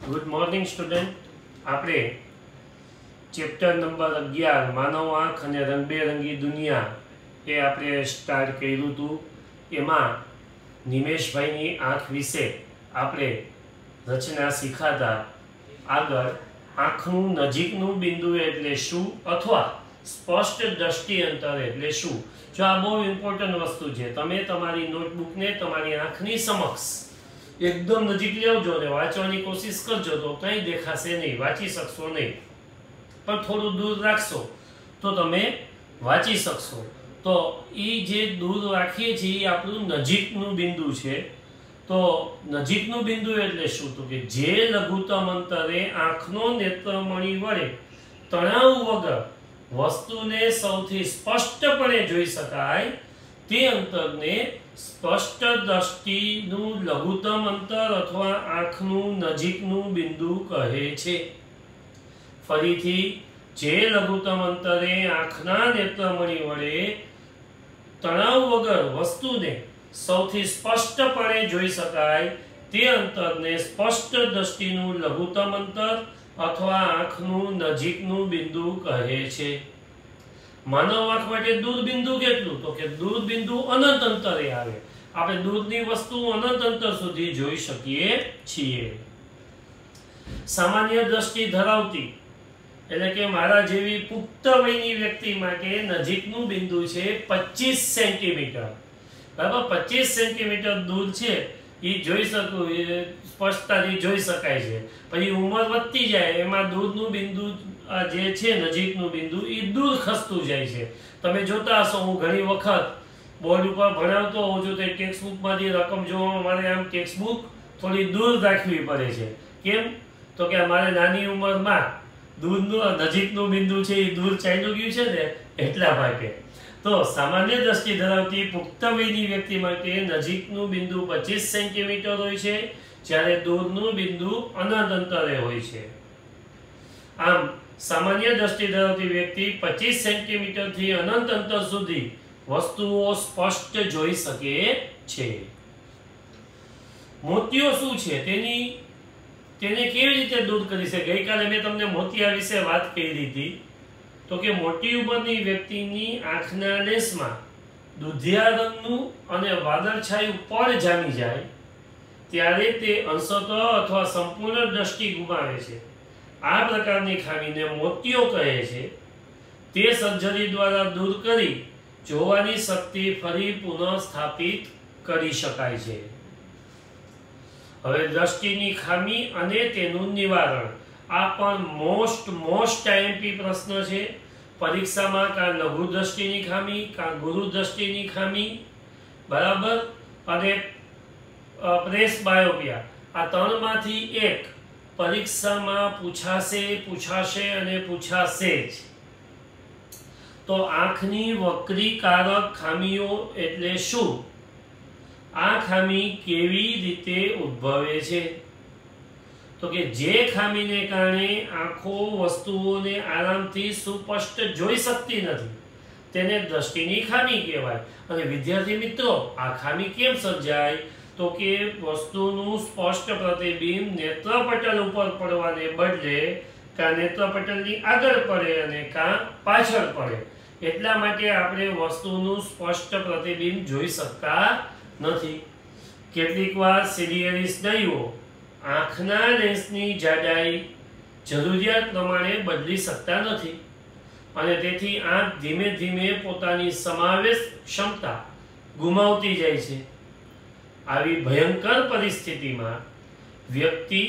Good morning student. આપણે chapter number 11 માનવ આંખ અને રંગબેરંગી દુનિયા એ આપણે સ્ટાર્ટ કર્યું હતું. એમાં નિમેશભાઈની આંખ વિશે આપણે રચના શીખાતા. આગળ આંખનું નજીકનું બિંદુ એટલે શું અથવા સ્પષ્ટ દ્રષ્ટિ અંતર એટલે શું. જો આ બહુ ઇમ્પોર્ટન્ટ વસ્તુ છે. તમે તમારી નોટબુકને તમારી આંખની સમક્ષ એકદમ નજીક લેવજો ને વાંચવાની કોશિશ કરજો તો કંઈ દેખાશે નહીં, વાંચી શકશો નહીં. પણ થોડું દૂર રાખશો તો તમે વાંચી શકશો. તો એ જે દૂર રાખીએ છીએ એ આપણું નજીકનું બિંદુ છે. તો નજીકનું બિંદુ એટલે શું? તો કે જે લઘુત્તમ અંતરે આંખનો નેત્રમણી વડે તણાવ વગર વસ્તુને સૌથી સ્પષ્ટપણે જોઈ શકાય તે અંતરને સ્પષ્ટ દ્રષ્ટિનું લઘુત્તમ અંતર અથવા આંખનું નજીકનું બિંદુ કહે છે. ફરીથી, જે લઘુત્તમ અંતરે આંખના નેત્રમણી વડે તણાવ વગર વસ્તુને સૌથી સ્પષ્ટપણે જોઈ શકાય તે અંતરને સ્પષ્ટ દ્રષ્ટિનું લઘુત્તમ અંતર અથવા આંખનું નજીકનું બિંદુ કહે છે. માનવ આંખ માટે દૂરબિંદુ કેટલું? તો કે દૂરબિંદુ અનંત અંતરે આવે. આપણે દૂરની વસ્તુ અનંત અંતર સુધી જોઈ શકીએ છીએ. સામાન્ય દ્રષ્ટિ ધરાવતી એટલે કે મારા જેવી પુખ્ત વયની વ્યક્તિ માટે નજીકનું બિંદુ છે 25 સેન્ટીમીટર. બરાબર, 25 સેન્ટીમીટર દૂર છે એ જોઈ શકું, એ સ્પષ્ટતાથી જોઈ શકાય છે. પછી ઉંમર વધતી જાય એમાં દૂરનું બિંદુ જે છે નજીકનું બિંદુ એ દૂર ખસતું જાય છે. તમે જોતા હશો, હું ઘણી વખત બોર્ડ ઉપર ભણાવતો હોઉં છું તો ટેક્સ્ટબુકમાંથી રકમ જોવામાં મારે આમ ટેક્સ્ટબુક થોડી દૂર રાખવી પડે છે. કેમ? તો કે અમારે નાની ઉંમરમાં દૂરનું નજીકનું બિંદુ છે એ દૂર ચાલ્યું ગયું છે ને એટલા માટે. તો સામાન્ય દ્રષ્ટિ ધરાવતી પુખ્ત વયની વ્યક્તિ માટે નજીકનું બિંદુ 25 સેન્ટીમીટર હોય છે, જ્યારે દૂરનું બિંદુ અનંત અંતરે હોય છે. આમ સામાન્ય દ્રષ્ટિ ધરાવતી વ્યક્તિ 25 સેન્ટીમીટરથી અનંત અંતર સુધી વસ્તુઓ સ્પષ્ટ જોઈ શકે છે. મોતિયો શું છે તેને કેવી રીતે દૂર કરી શકે? ગઈકાલે મેં તમને મોતિયા વિશે વાત કરી હતી. તો કે મોટી ઉંમરની વ્યક્તિની આંખના લેન્સમાં દુધિયા રંગનું અને વાદળછાયું પડ જામી જાય ત્યારે તે અંશતઃ અથવા સંપૂર્ણ દ્રષ્ટિ ગુમાવે છે. આ પ્રકારની ખામીને મોતિયો કહે છે. તે સર્જરી દ્વારા દૂર કરી જોવાની શક્તિ ફરી પુનઃસ્થાપિત કરી શકાય છે. હવે દ્રષ્ટિની ખામી અને તેનું નિવારણ. આ પણ મોસ્ટ આઈએમપી પ્રશ્ન છે. પરીક્ષામાં કાં લઘુ દ્રષ્ટિની ખામી કાં ગુરુ દ્રષ્ટિની ખામી, બરાબર, અને પ્રેસ બાયોપિયા, આ ત્રણમાંથી એક પરીક્ષામાં પૂછાશે અને પૂછાશે જ. તો આંખની વક્રીકારક ખામીઓ એટલે શું? આ ખામી કેવી રીતે ઉદ્ભવે છે? તો કે જે ખામીને કારણે આંખો વસ્તુઓને આરામથી સુસ્પષ્ટ જોઈ શકતી નથી તેને દ્રષ્ટિની ખામી કહેવાય. અને વિદ્યાર્થી મિત્રો, આ ખામી કેમ સર્જાય? તો કે વસ્તુનું સ્પષ્ટ પ્રતિબિંબ નેત્રપટલ ઉપર પડવાને બદલે કાં નેત્રપટલની આગળ પડે અને કાં પાછળ પડે. એટલા માટે આપણે વસ્તુનું સ્પષ્ટ પ્રતિબિંબ જોઈ શકતા નથી. કેટલીક વાર સિલિયરી સ્નાયુઓ આંખના લેન્સની જાડાઈ જરૂરિયાત પ્રમાણે બદલી શકતા નથી અને તેથી આંખ ધીમે ધીમે પોતાની સમાવેશ ક્ષમતા ગુમાવતી જાય છે. આવી ભયંકર પરિસ્થિતિમાં વ્યક્તિ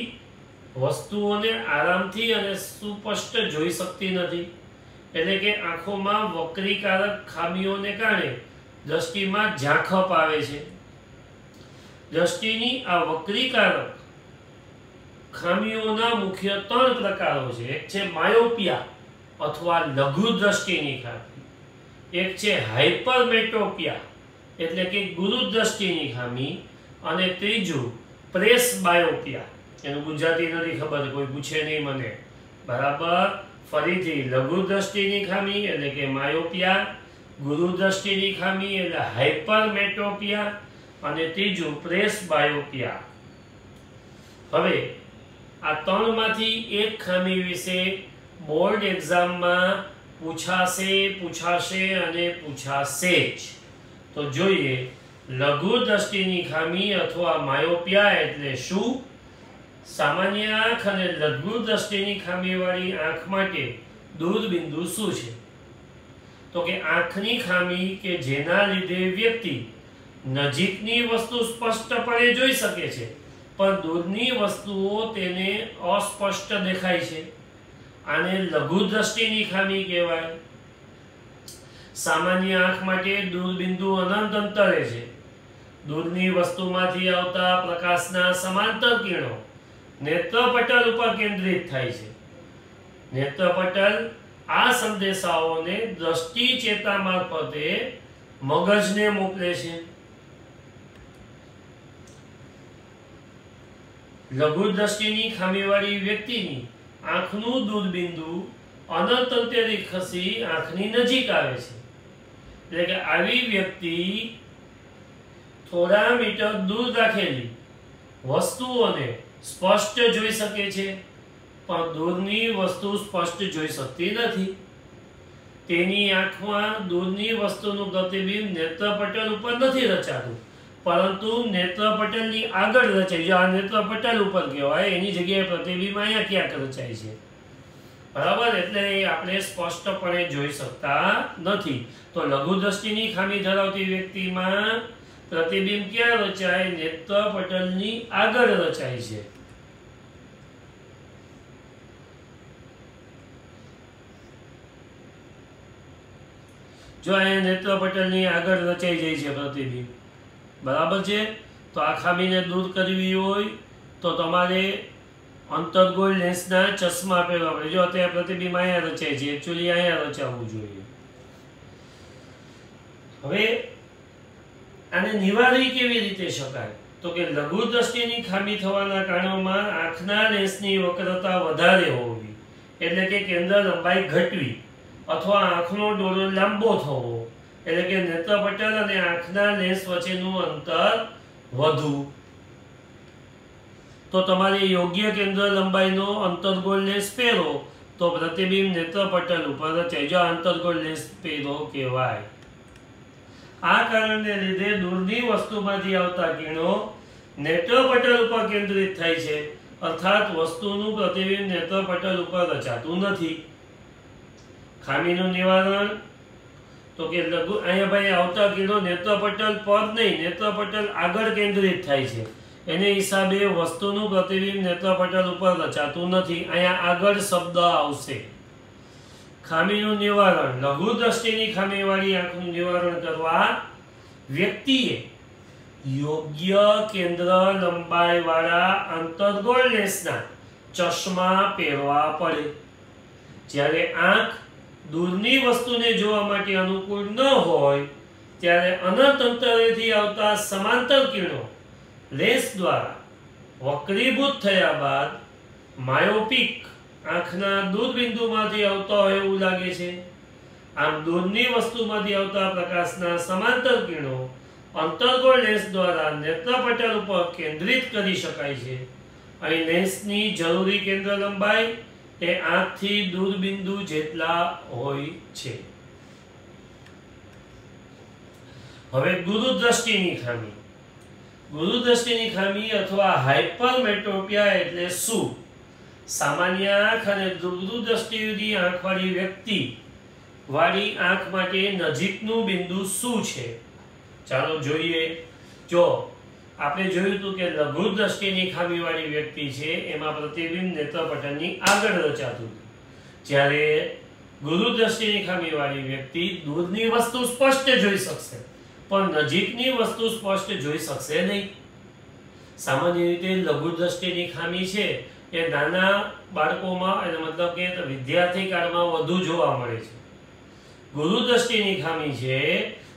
વસ્તુઓને આરામથી અને સુસ્પષ્ટ જોઈ શકતી નથી. એટલે કે આંખોમાં વક્રીકારક ખામીઓને કારણે દ્રષ્ટિમાં ઝાંખપ આવે છે. દ્રષ્ટિની આ વક્રીકારક ખામીઓના મુખ્ય 3 પ્રકારો છે. એક છે માયોપિયા અથવા લઘુ દ્રષ્ટિની ખામી, એક છે હાઇપરમેટ્રોપિયા એટલે કે ગુરુ દ્રષ્ટિની ખામી, અને ત્રીજું પ્રેસ બાયોપિયા. એનું ગુજરાતી નથી ખબર, કોઈ પૂછે નહીં મને, બરાબર. ફરીથી, લઘુ દ્રષ્ટિની ખામી એટલે કે માયોપિયા, ગુરુ દ્રષ્ટિની ખામી એટલે હાઇપરમેટ્રોપિયા અને ત્રીજું પ્રેસ બાયોપિયા. હવે આ ત્રણમાંથી એક ખામી વિશે બોર્ડ એક્ઝામમાં પૂછાશે અને પૂછાશે જ. તો જોઈએ, લઘુ દ્રષ્ટિની ખામી અથવા માયોપિયા એટલે શું? સામાન્ય આંખ અને લઘુ દ્રષ્ટિની ખામીવાળી આંખ માટે દૂરબિંદુ શું છે? તો કે આંખની ખામી કે જેના લીધે વ્યક્તિ નજીકની વસ્તુ સ્પષ્ટપણે જોઈ શકે છે પણ દૂરની વસ્તુઓ તેને અસ્પષ્ટ દેખાય છે. આને લઘુ દ્રષ્ટિની ખામી કહેવાય. સામાન્ય આંખ માટે દૂરબિંદુ અનંત અંતરે છે. દૂરની વસ્તુમાંથી આવતા પ્રકાશના સમાંતર કિરણો નેત્રપટલ ઉપર કેન્દ્રિત થાય છે. નેત્રપટલ આ સંદેશાઓને દ્રષ્ટિ ચેતા મારફતે મગજને મોકલે છે. લઘુ દ્રષ્ટિની ખામીવાળી વ્યક્તિની આંખનું દૂરબિંદુ અનંત અંતરે ખસી આંખની નજીક આવે છે. એટલે કે આવી વ્યક્તિ થોડા મીટર દૂર રાખેલી વસ્તુઓને સ્પષ્ટ જોઈ શકે છે પણ દૂરની વસ્તુ સ્પષ્ટ જોઈ શકતી નથી. તેની આંખમાં દૂરની વસ્તુનું પ્રતિબિંબ નેત્રપટલ ઉપર નથી રચાતું પરંતુ નેત્રપટલની આગળ રચાય. જો આ નેત્રપટલ ઉપર કહેવાય એની જગ્યાએ પ્રતિબિંબ અહીંયા ક્યાંક રચાય છે. બરાબર, એટલે આપણે સ્પષ્ટપણે જોઈ શકતા નથી. તો લઘુ દ્રષ્ટિની ખામી ધરાવતી વ્યક્તિમાં પ્રતિબિંબ ક્યાં રચાય? નેત્રપટલની આગળ રચાય છે. જો અહીંયા નેત્રપટલની આગળ રચાઈ જાય છે પ્રતિબિંબ, બરાબર છે. તો આ ખામીને દૂર કરવી હોય તો તમારે અંતર્ગોળ લેન્સના ચશ્મા પહેરવા પડે. જો અત્યારે પ્રતિબિંબ અહીંયા રચાય છે, એકચ્યુઅલી અહીંયા રચાવવું જોઈએ. હવે આને નિવારી કેવી રીતે શકાય? તો કે લઘુ દ્રષ્ટિની ખામી થવાના કારણોમાં આંખના લેન્સની વક્રતા વધારે હોવી, એટલે કે કેન્દ્ર લંબાઈ ઘટવી, અથવા આંખનો ડોળો લાંબો થવો, એટલે કે નેત્રપટલ અને આંખના લેન્સ વચ્ચેનું અંતર વધવું. તો તમારે યોગ્ય કેન્દ્ર લંબાઈનો અંતર્ગોળ લેન્સ પહેરો તો પ્રતિબિંબ નેત્રપટલ ઉપર રચાય. જો અંતર્ગોળ લેન્સ પહેરો કહેવાય. આ કારણને લીધે દૂરની વસ્તુમાંથી આવતા કિરણો નેત્રપટલ ઉપર કેન્દ્રિત થાય છે, અર્થાત વસ્તુનું પ્રતિબિંબ નેત્રપટલ ઉપર રચાતું નથી. ખામીનું નિવારણ તો કે લઘુ અહીંયા ભાઈ આવતા કિરણો નેત્રપટલ પર નહીં, નેત્રપટલ આગળ કેન્દ્રિત થાય છે. એને હિસાબે વસ્તુનું પ્રતિબિંબ નેત્રપટલ ઉપર રચાતું નથી. અહીંયા આગળ શબ્દ આવશે. ખામીનું નિવારણ, લઘુ દ્રષ્ટિની ખામીવાળી આંખનું નિવારણ કરવા વ્યક્તિએ યોગ્ય કેન્દ્ર લંબાઈવાળા અંતર્ગોળ લેન્સના ચશ્મા પહેરવા પડે. જ્યારે આંખ દૂરની વસ્તુને જોવા માટે અનુકૂળ ન હોય ત્યારે અનંત અંતરેથી આવતા સમાંતર કિરણો લેન્સ દ્વારા વક્રીભૂત થયા બાદ માયોપિક આંખના દૂરબિંદુમાંથી આવતા હોય એવું લાગે છે. આમ દૂરની વસ્તુમાંથી આવતા પ્રકાશના સમાંતર કિરણો અંતર્ગોળ લેન્સ દ્વારા નેત્રપટલ ઉપર કેન્દ્રિત કરી શકાય છે. અહીં લેન્સની જરૂરી કેન્દ્ર લંબાઈ એ આંખથી દૂરબિંદુ જેટલા હોય છે. હવે ગુરુદ્રષ્ટિની ખામી. ગુરુદ્રષ્ટિની ખામી અથવા હાઇપરમેટ્રોપિયા એટલે શું? સામાન્ય આંખ અને ગુરુદ્રષ્ટિની આંખવાળી વ્યક્તિ વાળી આંખ માટે નજીકનું બિંદુ શું છે? ચાલો જોઈએ. જો આપણે જોયું હતું કે લઘુ દ્રષ્ટિની ખામીવાળી વ્યક્તિ છે એમાં પ્રતિબિંબ નેત્રપટલની આગળ રચાતું હતું, જ્યારે ગુરુ દ્રષ્ટિની ખામીવાળી વ્યક્તિ દૂરની વસ્તુ સ્પષ્ટ જોઈ શકશે પણ નજીકની વસ્તુ સ્પષ્ટ જોઈ શકશે નહીં. સામાન્ય રીતે લઘુ દ્રષ્ટિની ખામી છે એ નાના બાળકોમાં એટલે મતલબ કે વિદ્યાર્થી કાળમાં વધુ જોવા મળે છે. ગુરુ દ્રષ્ટિની ખામી છે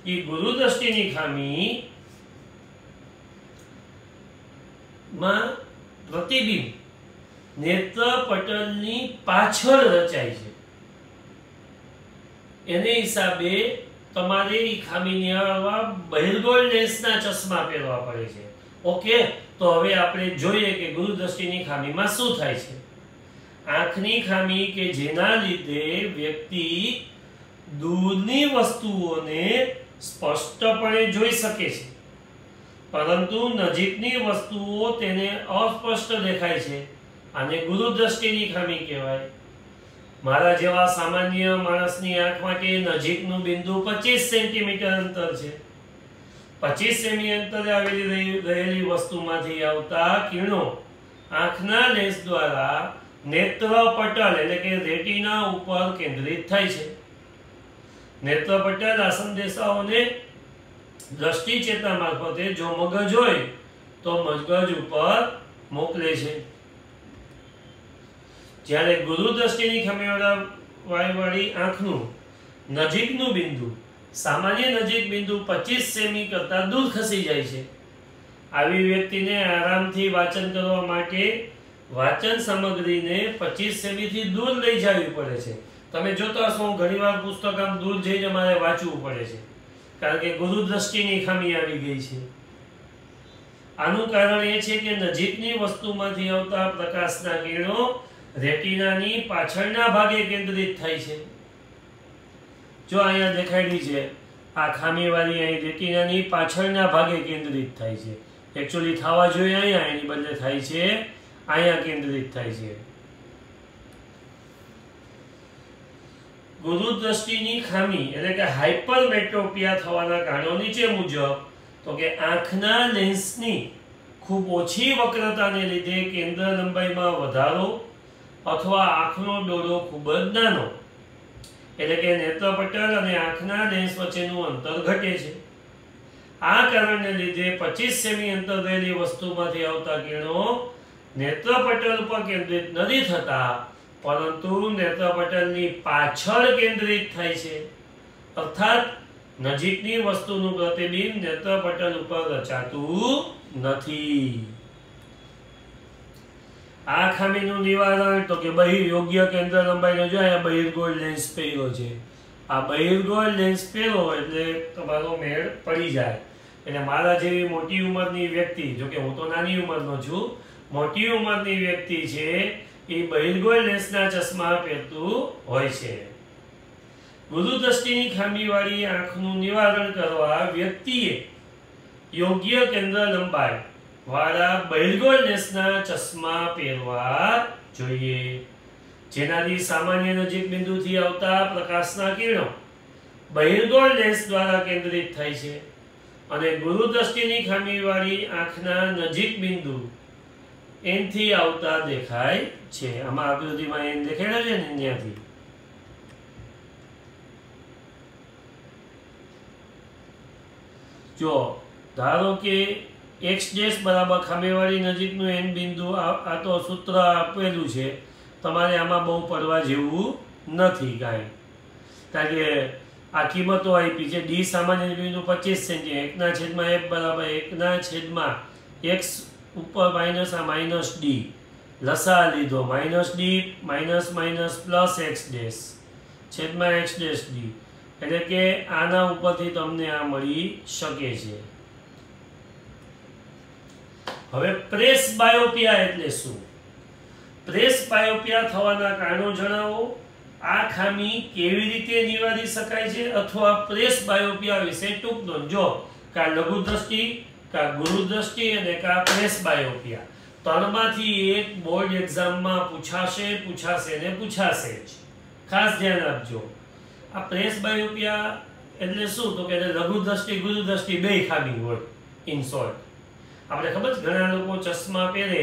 એ ગુરુ દ્રષ્ટિની ખામી માં પ્રતિબિંબ નેત્રપટલની પાછળ રચાય છે. એને હિસાબે તમારે એ ખામી નિવારવા બહિર્ગોળ લેન્સના ચશ્મા પહેરવા પડે છે. ઓકે, તો હવે આપણે જોઈએ કે ગુરુદ્રષ્ટિની ખામીમાં શું થાય છે. આંખની ખામી કે જેના લીધે વ્યક્તિ દૂરની વસ્તુઓને સ્પષ્ટપણે જોઈ શકે છે, પરંતુ નજીકની વસ્તુઓ તેને અસ્પષ્ટ દેખાય છે. આને ગુરુદ્રષ્ટિની ખામી કહેવાય. મારા જેવા સામાન્ય માણસની આંખ માટે નજીકનું બિંદુ 25 સેન્ટીમીટર અંતર છે. 25 સેમી અંતરે આવેલી રહેલી વસ્તુમાંથી આવતા કિરણો આંખના લેન્સ દ્વારા નેત્રપટલ એટલે કે રેટિના ઉપર કેન્દ્રિત થાય છે. નેત્રપટલ આ સંદેશાઓને દ્રષ્ટિ ચેતના મારફતે જો મગજ હોય તો મગજ ઉપર મોકલે છે. જ્યારે ગુરુદ્રષ્ટિની ખામીવાળી આંખનું નજીકનું બિંદુ સામાન્ય નજીક બિંદુ 25 સેમી કરતાં દૂર ખસી જાય છે. આવી વ્યક્તિને આરામથી વાંચન કરવા માટે વાંચન સામગ્રીને 25 સેમીથી દૂર લઈ જવી પડે છે. તમે જોતા હશો ઘણીવાર પુસ્તક આમ દૂર જઈને મારે વાંચવું પડે છે, કારણ કે ગુરુદ્રષ્ટિની ખામી આવી ગઈ છે. આનું કારણ એ છે કે નજીકની વસ્તુમાંથી આવતા પ્રકાશના કિરણો રેટિનાની પાછળના ભાગે કેન્દ્રિત થાય છે. જો અહીંયા દેખાડી છે આ ખામીવાળી અહીં રેટિનાની પાછળના ભાગે કેન્દ્રિત થાય છે. એકચ્યુઅલી થવા જોઈએ અહીંયા, એની બદલે થાય છે અહીંયા કેન્દ્રિત થાય છે. ગુરુદ્રષ્ટિની ખામી એટલે કે હાઇપરમેટ્રોપિયા થવાના કારણો નીચે મુજબ. તો કે આંખના લેન્સની ખૂબ ઓછી વક્રતાને લીધે કેન્દ્ર લંબાઈમાં વધારો અથવા આંખનો ડોળો ખૂબ જ નાનો એટલે કે નેત્રપટલ અને આંખના લેન્સ વચ્ચેનું અંતર ઘટે છે. આ કારણને લીધે 25 સેમી અંતર રહેલી વસ્તુમાંથી આવતા કિરણો નેત્રપટલ પર કેન્દ્રિત નથી થતા, પરંતુ નેત્રપટલની પાછળ કેન્દ્રિત થાય છે. અર્થાત નજીકની વસ્તુનું પ્રતિબિંબ નેત્રપટલ ઉપર રચાતું નથી. આ ખામીનું નિવારણ તો કે યોગ્ય કેન્દ્ર લંબાઈનો જો અહીંયા બહિર્ગોળ લેન્સ પહેર્યો છે. આ બહિર્ગોળ લેન્સ પહેરો એટલે તમારો મેળ પડી જાય. એટલે મારા જેવી મોટી ઉંમરની વ્યક્તિ, જો કે હું તો નાની ઉંમરનો છું, મોટી ઉંમરની વ્યક્તિ છે એ બહિર્ગોળ લેન્સના ચશ્મા પહેરતું હોય છે. ગુરુદ્રષ્ટિની ખામીવાળી આંખનું નિવારણ કરવા વ્યક્તિએ યોગ્ય કેન્દ્ર લંબાઈ વાળા બહિર્ગોળ લેન્સના ચશ્મા પહેરવા જોઈએ, જેનાથી સામાન્ય નજીક બિંદુથી આવતા પ્રકાશના કિરણો બહિર્ગોળ લેન્સ દ્વારા કેન્દ્રિત થાય છે અને ગુરુદ્રષ્ટિની ખામીવાળી આંખના નજીક બિંદુ એનથી આવતા દેખાય છે. આમાં આકૃતિમાં એન દેખાડ્યો છે ને ત્યાંથી. જો ધારો કે x ડેશ બરાબર ખામીવાળી નજીકનું n બિંદુ, આ તો સૂત્ર આપેલું છે, તમારે આમાં બહુ પડવા જેવું નથી કાંઈ, કારણ કે આ કિંમતો આપી છે. ડી સામાન્ય બિંદુ 25 સેમી, 1/f બરાબર 1/x ઉપર માઇનસ આ માઇનસ ડી લસા લીધો, minus D minus minus plus x dash છેદમાં x ડેશ ડી, એટલે કે આના ઉપરથી તમને આ મળી શકે છે. હવે પ્રેસ બાયોપિયા એટલે શું? પ્રેસ બાયોપિયા થવાના કારણો જણાવો. આ ખામી કેવી રીતે નિવારી શકાય છે, અથવા પ્રેસ બાયોપિયા વિશે ટૂંક નોંધ. જો કા લઘુ દ્રષ્ટિ, કા ગુરુદ્રષ્ટિ અને કા પ્રેસ બાયોપિયા, ત્રણમાંથી એક બોર્ડ એક્ઝામમાં પૂછાશે ને પૂછાશે જ. ખાસ ધ્યાન આપજો. આ પ્રેસ બાયોપિયા એટલે શું? તો કે લઘુ દ્રષ્ટિ ગુરુદ્રષ્ટિ બે ખામી હોય. ઇન શોર્ટ આપણે ખબર છે, ઘણા લોકો ચશ્મા પહેરે,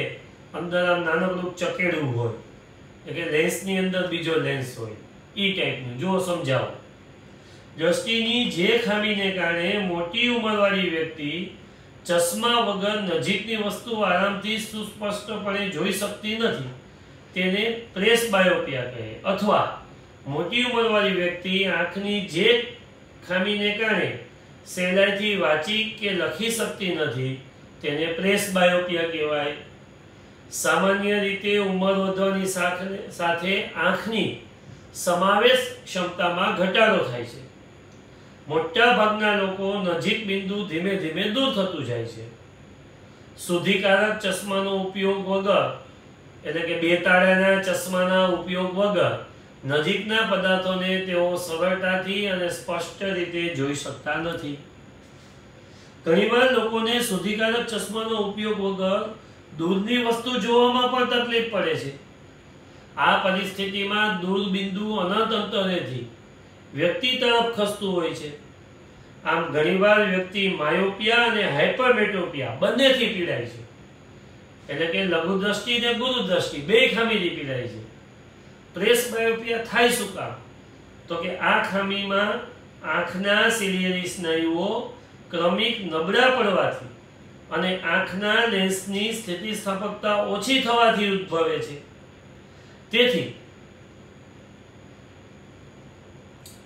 અંદર આમ નાનકડું ચકેડું હોય, એટલે કે લેન્સની અંદર બીજો લેન્સ હોય, એ ટાઈપનું. જો સમજાવો. દ્રષ્ટિની જે ખામીને કારણે મોટી ઉંમરવાળી વ્યક્તિ ચશ્મા વગર નજીકની વસ્તુ આરામથી સુસ્પષ્ટપણે જોઈ શકતી નથી, તેને પ્રેસ બાયોપિયા કહે. અથવા મોટી ઉંમરવાળી વ્યક્તિ આંખની જે ખામીને કારણે સહેલાઈથી વાંચી કે લખી શકતી નથી, તેને પ્રેસ બાયોપિયા કહેવાય. સામાન્ય રીતે ઉંમર વધવાની સાથે આંખની સમાવેશ ક્ષમતામાં ઘટાડો થાય છે. મોટા ભાગના લોકો નજીક બિંદુ ધીમે ધીમે દૂર થતું જાય છે. શુદ્ધિકારક ચશ્માનો ઉપયોગ વગર એટલે કે બે તાળાના ચશ્માના ઉપયોગ વગર નજીકના પદાર્થોને તેઓ સરળતાથી અને સ્પષ્ટ રીતે જોઈ શકતા નથી. ઘણીવાર લોકોને શુદ્ધિકારક ચશ્માનો ઉપયોગ વગર દૂરની વસ્તુ જોવામાં પણ તકલીફ પડે છે. આ પરિસ્થિતિમાં દૂરબિંદુ અનંત અંતરેથી વ્યક્તિ તરફ ખસતું હોય છે. આમ ઘણીવાર વ્યક્તિ માયોપિયા અને હાઇપરમેટ્રોપિયા બંનેથી પીડાય છે. એટલે કે લઘુ દ્રષ્ટિ અને ગુરુ દ્રષ્ટિ બે ખામીથી પીડાય છે. પ્રેસ બાયોપિયા થાય શું કામ? તો કે આ ખામીમાં આંખના સિલિયરી સ્નાયુઓ ક્રમિક નબળા પડવાથી અને આંખના લેન્સની સ્થિતિસ્થાપકતા ઓછી થવાથી ઉદ્ભવે છે. તેથી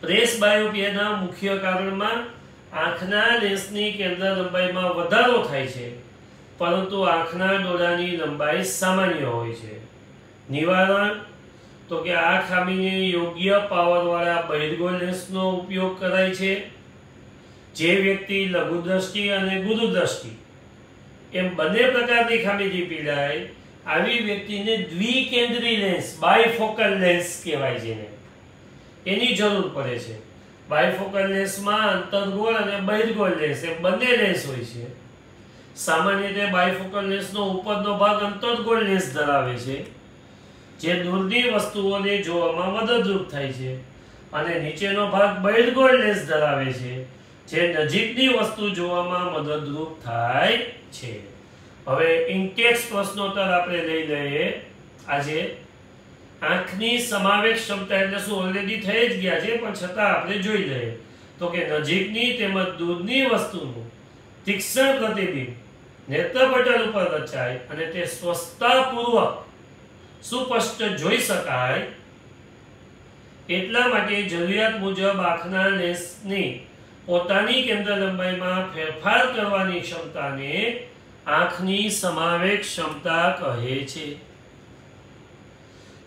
પ્રેસ બાયોપિયાના મુખ્ય કારણમાં આંખના લેન્સની કેન્દ્ર લંબાઈમાં વધારો થાય છે, પરંતુ આંખના ડોળાની લંબાઈ સામાન્ય હોય છે. નિવારણ તો કે આ ખામીને યોગ્ય પાવરવાળા બહિર્ગોળ લેન્સનો ઉપયોગ કરાય છે. જે વ્યક્તિ લઘુ દ્રષ્ટિ અને ગુરુ દ્રષ્ટિ એમ બંને પ્રકારની ખામીથી પીડાય, આવી વ્યક્તિને દ્વિકેન્દ્રી લેન્સ બાયફોકલ લેન્સ કહેવાય છે. એની જરૂર પડે છે. બાયફોકલ લેન્સમાં અંતર્ગોળ અને બહિર્ગોળ લેન્સ એમ બંને લેન્સ હોય છે. સામાન્ય રીતે બાયફોકલ લેન્સનો ઉપરનો ભાગ અંતર્ગોળ લેન્સ ધરાવે છે, જે દૂરની વસ્તુઓને જોવામાં મદદરૂપ થાય છે, અને નીચેનો ભાગ બહિર્ગોળ લેન્સ ધરાવે છે, જે નજીકની વસ્તુ જોવામાં મદદરૂપ થાય છે. હવે ઇન્ટેક્સ પ્રશ્નોત્તર આપણે લઈ લઈએ. આજે આંખની સમાવેશ ક્ષમતા એટલે શું ઓલરેડી થઈ જ ગયા છે, પણ છતાં આપણે જોઈ લઈએ. તો કે નજીકની તેમજ દૂરની વસ્તુનું તીક્ષ્ણ પ્રતિબિંબ નેત્રપટલ ઉપર રચાય અને તે સ્વસ્થતાપૂર્વક સુસ્પષ્ટ જોઈ શકાય એટલા માટે જરૂરિયાત મુજબ આંખના લેન્સની પોતાની કેન્દ્ર લંબાઈમાં ફેરફાર કરવાની ક્ષમતાને આંખની સમાવેશ ક્ષમતા કહે છે.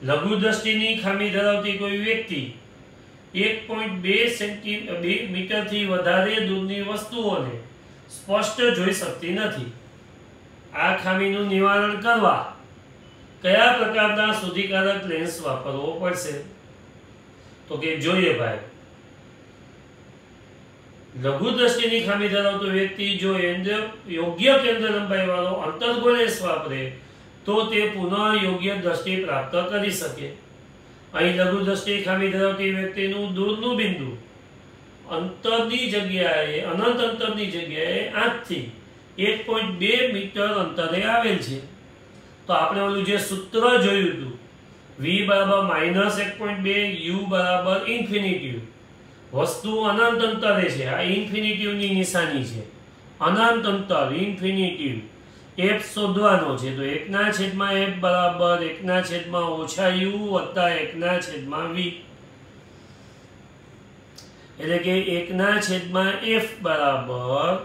લઘુ દ્રષ્ટિની ખામી ધરાવતી કોઈ વ્યક્તિ 1.2 મીટરથી વધારે દૂરની વસ્તુઓને સ્પષ્ટ જોઈ શકતી નથી. આ ખામીનું નિવારણ કરવા કયા પ્રકારના શુદ્ધિકારક લેન્સ વાપરવો પડશે? તો કે જોઈએ ભાઈ, લઘુ દ્રષ્ટિની ખામી ધરાવતો વ્યક્તિ જો યોગ્ય કેન્દ્ર લંબાઈ વાળો અંતર્ગોળ લેન્સ વાપરે તો તે પુનઃ યોગ્ય દ્રષ્ટિ પ્રાપ્ત કરી શકે. અહીં લઘુ દ્રષ્ટિ ખામી ધરાવતી વ્યક્તિનું દૂરનું બિંદુ અંતરની જગ્યાએ અનંત અંતરની જગ્યાએ આંખથી 1.2 મીટર અંતરે આવેલ છે. તો આપણે ઓલું જે સૂત્ર જોયું હતું, v બરાબર -1.2 u બરાબર ઇન્ફિનિટિવ, વસ્તુ અનંત અંતરે છે, આ ઇન્ફિનિટિવની નિશાની છે. અનંત અંતર ઇન્ફિનિટિવ f શોધવાનો છે. તો 1/f બરાબર 1/-u વત્તા 1/v, એટલે કે 1/f બરાબર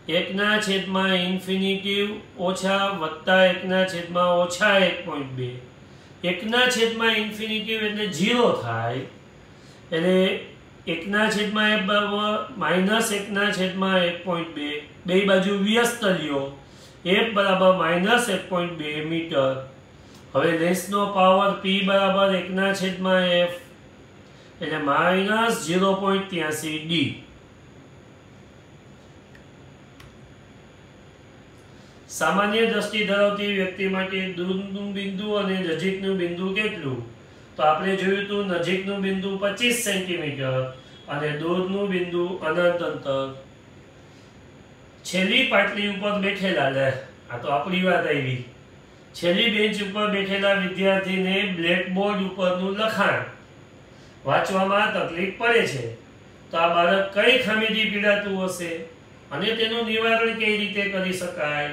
1/ઇન્ફિનિટિવ ઓછા વત્તા 1/-1.2. 1/ઇન્ફિનિટિવ એટલે 0 થાય, એટલે 1/f બરાબર -1/1.2, બે બાજુ વ્યસ્ત લ્યો, f બરાબર -1.2 મીટર. હવે લેન્સનો પાવર p બરાબર 1/f એટલે -0.83 d. સામાન્ય દ્રષ્ટિ ધરાવતી વ્યક્તિ માટે દૂરનું બિંદુ અને નજીકનું બિંદુ કેટલું? તો આપણે જોયું હતું નજીકનું બિંદુ 25 સેન્ટીમીટર અને દૂરનું બિંદુ અનંત અંતર. છેલ્લી પાટલી ઉપર બેઠેલા, લે આ તો આપણી વાત આવી, છેલ્લી બેન્ચ ઉપર બેઠેલા વિદ્યાર્થીને બ્લેકબોર્ડ ઉપરનું લખાણ વાંચવામાં તકલીફ પડે છે. તો આ બાળક કઈ ખામીથી પીડાતું હશે અને તેનું નિવારણ કઈ રીતે કરી શકાય?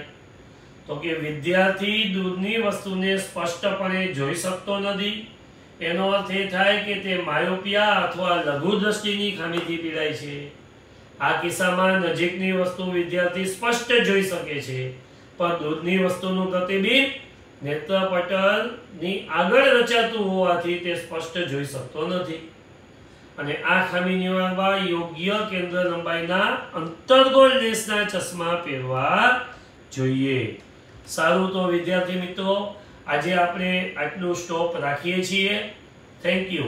તો કે વિદ્યાર્થી દૂરની વસ્તુને સ્પષ્ટપણે જોઈ શકતો નથી. એનો અર્થ એ થાય કે તે માયોપિયા અથવા લઘુ દ્રષ્ટિની ખામીથી પીડાય છે. આ કિસ્સામાં નજીકની વસ્તુ વિદ્યાર્થી સ્પષ્ટ જોઈ શકે છે, પણ દૂરની વસ્તુનું પ્રતિબિંબ નેત્રપટલની આગળ રચાતું હોવાથી તે સ્પષ્ટ જોઈ શકતો નથી. અને આ ખામી નિવારવા યોગ્ય કેન્દ્ર લંબાઈના અંતર્ગોળ લેન્સના ચશ્મા પહેરવા જોઈએ। સારું, તો વિદ્યાર્થી મિત્રો આજે આપણે આટલું સ્ટોપ રાખીએ છીએ। Thank you.